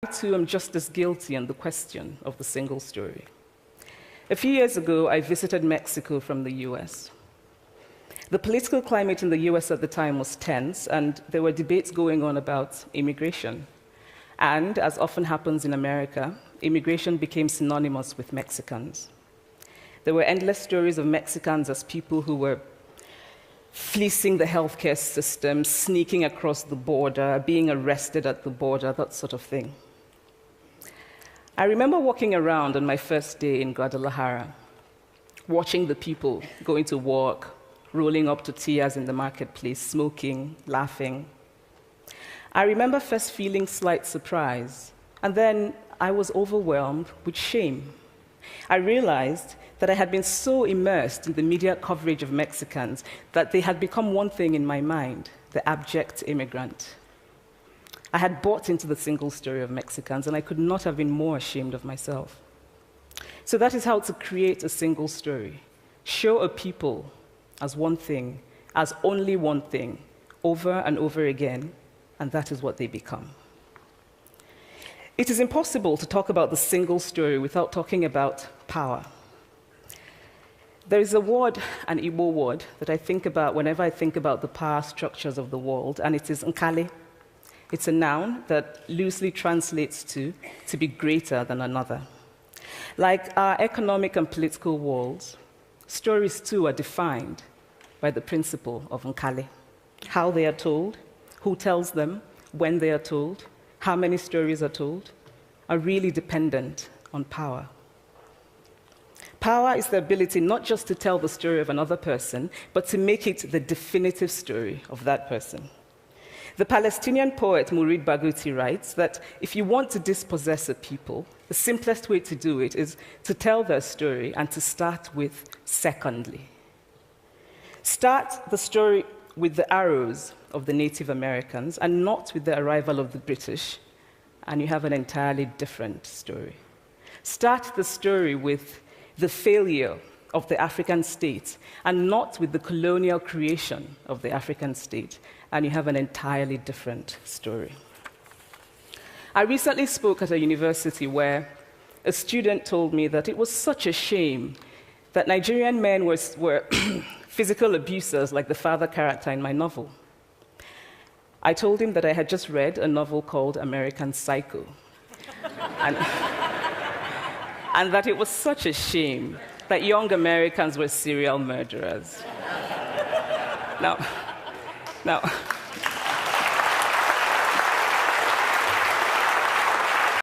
I too am just as guilty on the question of the single story. A few years ago, I visited Mexico from the US. The political climate in the US at the time was tense, and there were debates going on about immigration. And, as often happens in America, immigration became synonymous with Mexicans. There were endless stories of Mexicans as people who were fleecing the healthcare system, sneaking across the border, being arrested at the border, that sort of thing. I remember walking around on my first day in Guadalajara, watching the people going to work, rolling up tortillas in the marketplace, smoking, laughing. I remember first feeling slight surprise, and then I was overwhelmed with shame. I realized that I had been so immersed in the media coverage of Mexicans that they had become one thing in my mind: the abject immigrant. I had bought into the single story of Mexicans, and I could not have been more ashamed of myself. So that is how to create a single story. Show a people as one thing, as only one thing, over and over again, and that is what they become. It is impossible to talk about the single story without talking about power. There is a word, an Igbo word, that I think about whenever I think about the power structures of the world, and it is nkali. It's a noun that loosely translates to be greater than another. Like our economic and political worlds, stories too are defined by the principle of nkali. How they are told, who tells them, when they are told, how many stories are told, are really dependent on power. Power is the ability not just to tell the story of another person, but to make it the definitive story of that person. The Palestinian poet Mourid Barghouti writes that if you want to dispossess a people, the simplest way to do it is to tell their story and to start with secondly. Start the story with the arrows of the Native Americans and not with the arrival of the British, and you have an entirely different story. Start the story with the failure of the African state and not with the colonial creation of the African state, and you have an entirely different story. I recently spoke at a university where a student told me that it was such a shame that Nigerian men were physical abusers like the father character in my novel. I told him that I had just read a novel called American Psycho, and that it was such a shame that young Americans were serial murderers. Now,